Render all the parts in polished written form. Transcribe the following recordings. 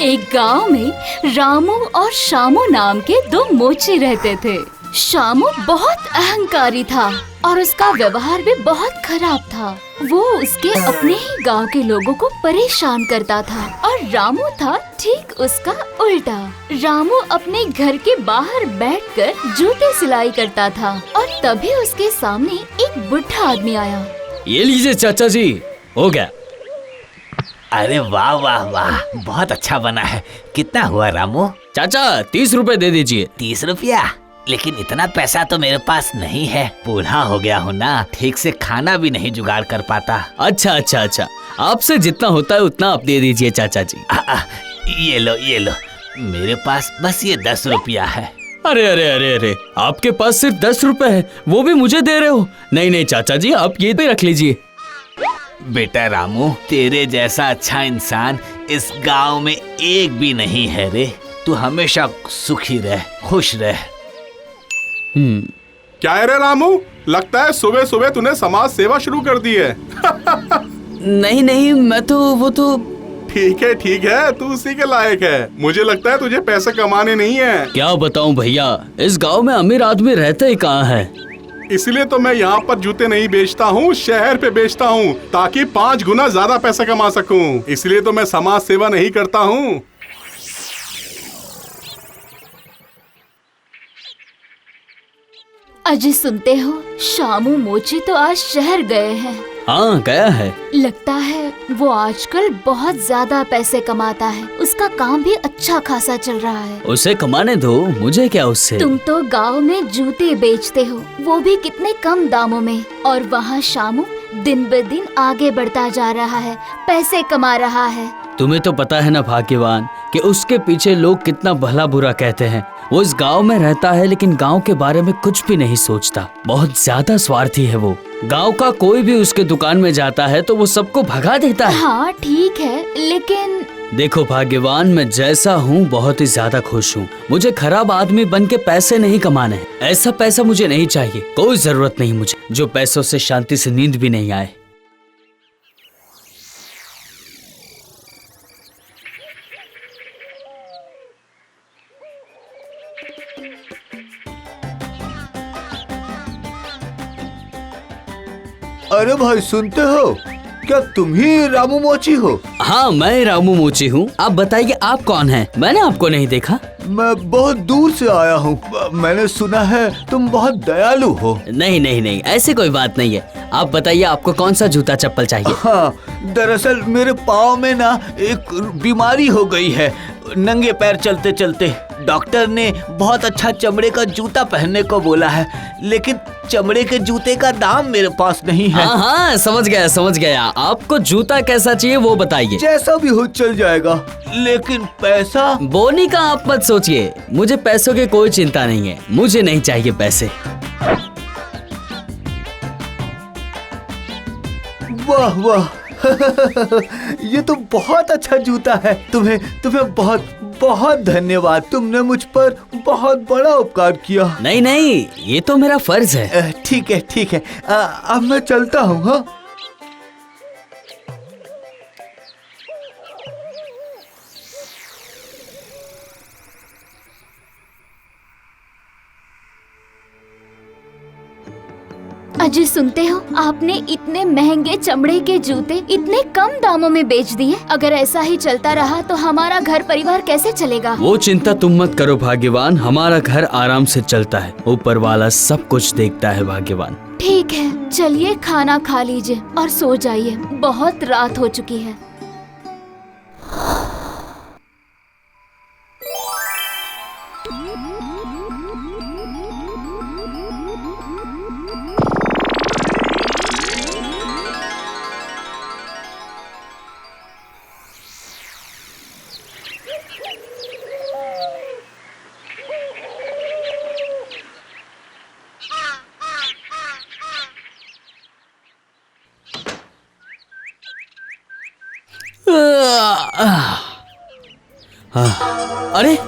एक गांव में रामू और शामू नाम के दो मोची रहते थे। शामू बहुत अहंकारी था और उसका व्यवहार भी बहुत खराब था। वो उसके अपने ही गांव के लोगों को परेशान करता था और रामू था ठीक उसका उल्टा। रामू अपने घर के बाहर बैठकर जूते सिलाई करता था और तभी उसके सामने एक बुढ़ा आदमी आया। ये लीजिए चाचा जी, हो गया। अरे वाह वाह वाह, बहुत अच्छा बना है। कितना हुआ रामू? चाचा 30 रुपए दे दीजिए। 30 रुपया? लेकिन इतना पैसा तो मेरे पास नहीं है। बूढ़ा हो गया हूँ ना, ठीक से खाना भी नहीं जुगाड़ कर पाता। अच्छा, आपसे जितना होता है उतना आप दे दीजिए चाचा जी। ये लो, मेरे पास बस ये 10 रुपया है। अरे, आपके पास सिर्फ 10 रुपए है, वो भी मुझे दे रहे हो? नहीं चाचा जी, आप ये भी रख लीजिए। बेटा रामू, तेरे जैसा अच्छा इंसान इस गांव में एक भी नहीं है रे। तू हमेशा सुखी रह, खुश रह। क्या है रे रामू, लगता है सुबह सुबह तूने समाज सेवा शुरू कर दी है। नहीं, मैं तो वो तो ठीक है, तू उसी के लायक है। मुझे लगता है तुझे पैसे कमाने नहीं है। क्या बताऊं भैया, इस गांव में अमीर आदमी रहते ही कहाँ है। इसलिए तो मैं यहाँ पर जूते नहीं बेचता हूँ, शहर पे बेचता हूँ, ताकि 5 गुना ज्यादा पैसा कमा सकूँ। इसलिए तो मैं समाज सेवा नहीं करता हूँ। अजी सुनते हो, शामू मोची तो आज शहर गए हैं। हाँ गया है। लगता है वो आजकल बहुत ज्यादा पैसे कमाता है। उसका काम भी अच्छा खासा चल रहा है। उसे कमाने दो, मुझे क्या उससे। तुम तो गांव में जूते बेचते हो, वो भी कितने कम दामों में, और वहाँ शामू दिन ब दिन आगे बढ़ता जा रहा है, पैसे कमा रहा है। तुम्हें तो पता है ना भाग्यवान, कि उसके पीछे लोग कितना भला बुरा कहते हैं। वो इस गांव में रहता है लेकिन गांव के बारे में कुछ भी नहीं सोचता। बहुत ज्यादा स्वार्थी है वो। गांव का कोई भी उसके दुकान में जाता है तो वो सबको भगा देता है। हाँ ठीक है, लेकिन देखो भाग्यवान, मैं जैसा हूँ बहुत ही ज्यादा खुश हूँ। मुझे खराब आदमी बन के पैसे नहीं कमाने हैं। ऐसा पैसा मुझे नहीं चाहिए, कोई जरूरत नहीं मुझे, जो पैसों से शांति से नींद भी नहीं आए। अरे भाई, सुनते हो? क्या तुम ही रामू मोची हो? हाँ मैं रामू मोची हूँ। आप बताइए आप कौन हैं? मैंने आपको नहीं देखा। मैं बहुत दूर से आया हूँ। मैंने सुना है तुम बहुत दयालु हो। नहीं, ऐसी कोई बात नहीं है। आप बताइए आपको कौन सा जूता चप्पल चाहिए? हाँ, दरअसल मेरे पाँव में ना एक बीमारी हो गई है। नंगे पैर चलते चलते डॉक्टर ने बहुत अच्छा चमड़े का जूता पहनने को बोला है, लेकिन चमड़े के जूते का दाम मेरे पास नहीं है। हाँ समझ गया। आपको जूता कैसा चाहिए वो बताइए। जैसा भी हो चल जाएगा, लेकिन पैसा। बोनी का आप मत सोचिए, मुझे पैसों की कोई चिंता नहीं है। मुझे नहीं चाहिए पैसे। वाह वाह, ये तो बहुत अच्छा जूता है। तुम्हें बहुत बहुत धन्यवाद। तुमने मुझ पर बहुत बड़ा उपकार किया। नहीं, ये तो मेरा फर्ज है। ठीक है। अब मैं चलता हूँ। हाँ अजी सुनते हो, आपने इतने महंगे चमड़े के जूते इतने कम दामों में बेच दिए। अगर ऐसा ही चलता रहा तो हमारा घर परिवार कैसे चलेगा? वो चिंता तुम मत करो भाग्यवान, हमारा घर आराम से चलता है। ऊपर वाला सब कुछ देखता है भाग्यवान। ठीक है, चलिए खाना खा लीजिए और सो जाइए, बहुत रात हो चुकी है।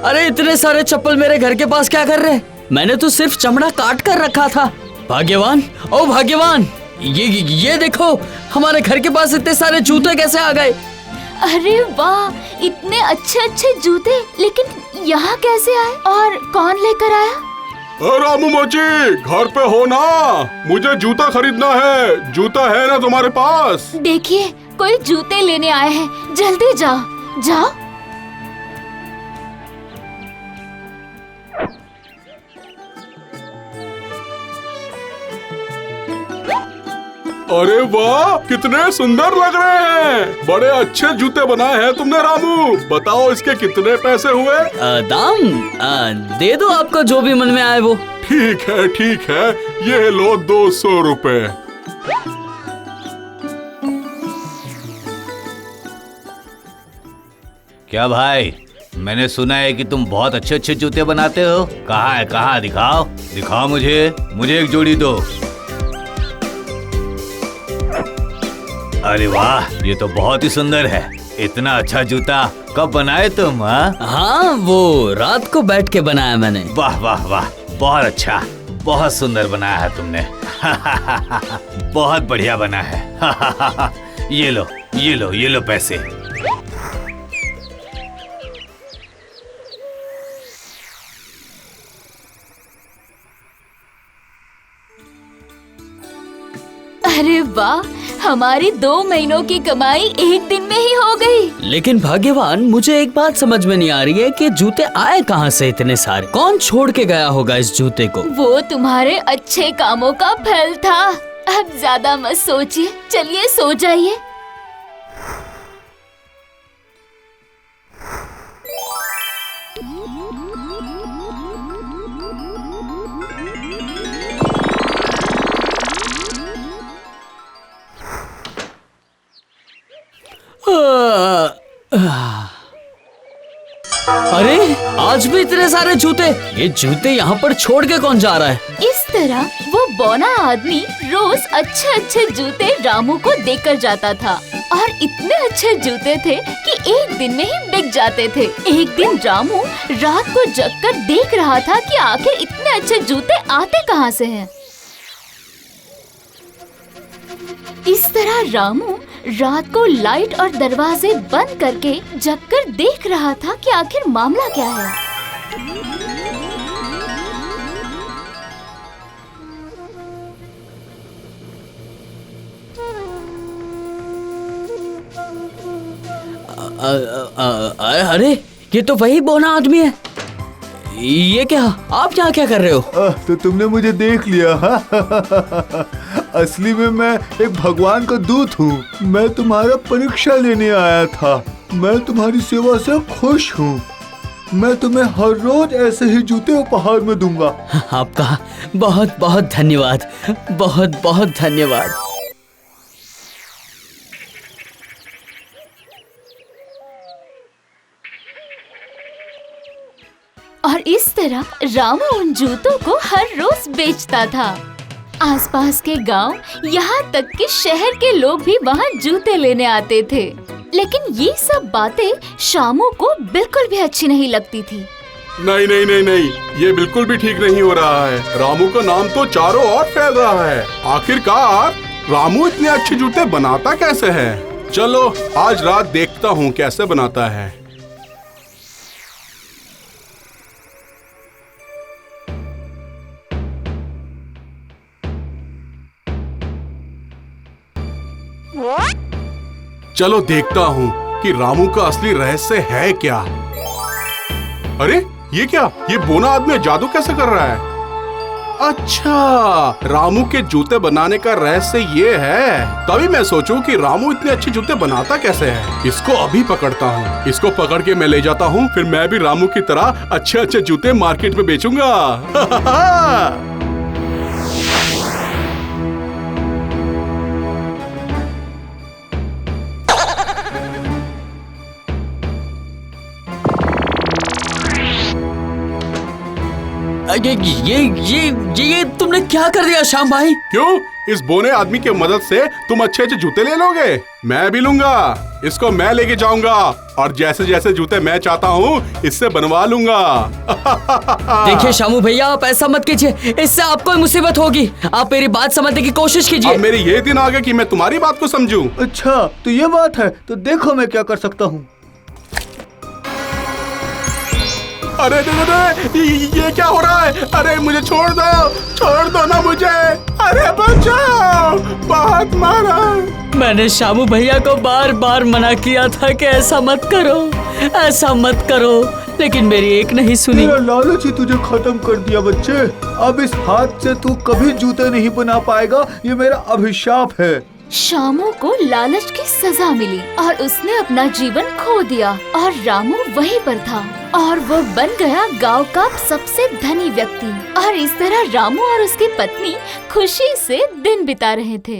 अरे इतने सारे चप्पल मेरे घर के पास क्या कर रहे? मैंने तो सिर्फ चमड़ा काट कर रखा था। भाग्यवान, ओ भाग्यवान, ये देखो, हमारे घर के पास इतने सारे जूते कैसे आ गए? अरे वाह, इतने अच्छे अच्छे जूते, लेकिन यहाँ कैसे आए और कौन लेकर आया? रामू मोची, घर पे हो ना? मुझे जूता खरीदना है। जूता है ना तुम्हारे पास? देखिए, कोई जूते लेने आए हैं, जल्दी जाओ जाओ। अरे वाह, कितने सुंदर लग रहे हैं। बड़े अच्छे जूते बनाए हैं तुमने रामू। बताओ इसके कितने पैसे हुए? दाम दे दो, आपको जो भी मन में आए वो। ठीक है ठीक है, ये लो 200 रुपए। क्या भाई, मैंने सुना है कि तुम बहुत अच्छे अच्छे जूते बनाते हो। कहाँ है, कहाँ? दिखाओ दिखाओ मुझे एक जोड़ी दो। अरे वाह, ये तो बहुत ही सुंदर है। इतना अच्छा जूता कब बनाए तुम? हाँ, वो रात को बैठ के बनाया मैंने। वाह वाह वाह, बहुत अच्छा, बहुत सुंदर बनाया है तुमने। बहुत बढ़िया बना है। ये लो ये लो ये लो पैसे। अरे वाह, हमारी 2 महीनों की कमाई एक दिन में ही हो गई। लेकिन भाग्यवान, मुझे एक बात समझ में नहीं आ रही है कि जूते आए कहाँ से इतने सारे? कौन छोड़ के गया होगा इस जूते को? वो तुम्हारे अच्छे कामों का फल था। अब ज्यादा मत सोचिए, चलिए सो जाइए। अरे, आज भी इतने सारे जूते। ये जूते यहाँ पर छोड़ के कौन जा रहा है? इस तरह वो बौना आदमी रोज अच्छे अच्छे जूते रामू को देकर जाता था, और इतने अच्छे जूते थे कि एक दिन में ही बिक जाते थे। एक दिन रामू रात को जगकर देख रहा था कि आखिर इतने अच्छे जूते आते कहाँ से हैं। इस तरह रामू रात को लाइट और दरवाजे बंद करके जगकर देख रहा था कि आखिर मामला क्या है। अरे, ये तो वही बौना आदमी है। ये क्या, आप यहाँ क्या कर रहे हो? तो तुमने मुझे देख लिया। असली में मैं एक भगवान का दूत हूँ। मैं तुम्हारा परीक्षा लेने आया था। मैं तुम्हारी सेवा से खुश हूँ। मैं तुम्हें हर रोज ऐसे ही जूते उपहार में दूंगा। आपका बहुत बहुत धन्यवाद, बहुत बहुत धन्यवाद। और इस तरह रामू उन जूतों को हर रोज बेचता था। आसपास के गांव, यहाँ तक कि शहर के लोग भी वहाँ जूते लेने आते थे। लेकिन ये सब बातें शामू को बिल्कुल भी अच्छी नहीं लगती थी। नहीं नहीं नहीं नहीं, ये बिल्कुल भी ठीक नहीं हो रहा है। रामू का नाम तो चारों ओर फैल रहा है। आखिरकार रामू इतने अच्छे जूते बनाता कैसे है? चलो आज रात देखता हूँ कैसे बनाता है। चलो देखता हूँ कि रामू का असली रहस्य है क्या। अरे ये क्या, ये बोना आदमी जादू कैसे कर रहा है? अच्छा, रामू के जूते बनाने का रहस्य ये है। तभी मैं सोचूं कि रामू इतने अच्छे जूते बनाता कैसे है। इसको अभी पकड़ता हूँ। इसको पकड़ के मैं ले जाता हूँ, फिर मैं भी रामू की तरह अच्छे अच्छे जूते मार्केट में बेचूंगा। ये तुमने क्या कर दिया श्याम भाई? क्यों? इस बोने आदमी की मदद से तुम अच्छे अच्छे जूते ले लोगे? मैं भी लूंगा, इसको मैं लेके जाऊंगा और जैसे जैसे जूते मैं चाहता हूँ इससे बनवा लूंगा। देखिए शामू भैया, आप ऐसा मत कीजिए, इससे आपको मुसीबत होगी। आप मेरी बात समझने की कोशिश कीजिए। अब मेरे ये दिन आ गए कि मैं तुम्हारी बात को समझूं। अच्छा तो ये बात है, तो देखो मैं क्या कर सकता हूँ। अरे ये क्या हो रहा है? अरे मुझे छोड़ दो ना मुझे। अरे बचाओ, बहुत मारा। मैंने शामू भैया को बार बार मना किया था कि ऐसा मत करो, ऐसा मत करो, लेकिन मेरी एक नहीं सुनी। मेरा लालच ही तुझे खत्म कर दिया बच्चे। अब इस हाथ से तू कभी जूते नहीं बना पाएगा, ये मेरा अभिशाप है। शामू को लालच की सजा मिली और उसने अपना जीवन खो दिया और रामू वहीं पर था और वो बन गया गांव का सबसे धनी व्यक्ति। और इस तरह रामू और उसकी पत्नी खुशी से दिन बिता रहे थे।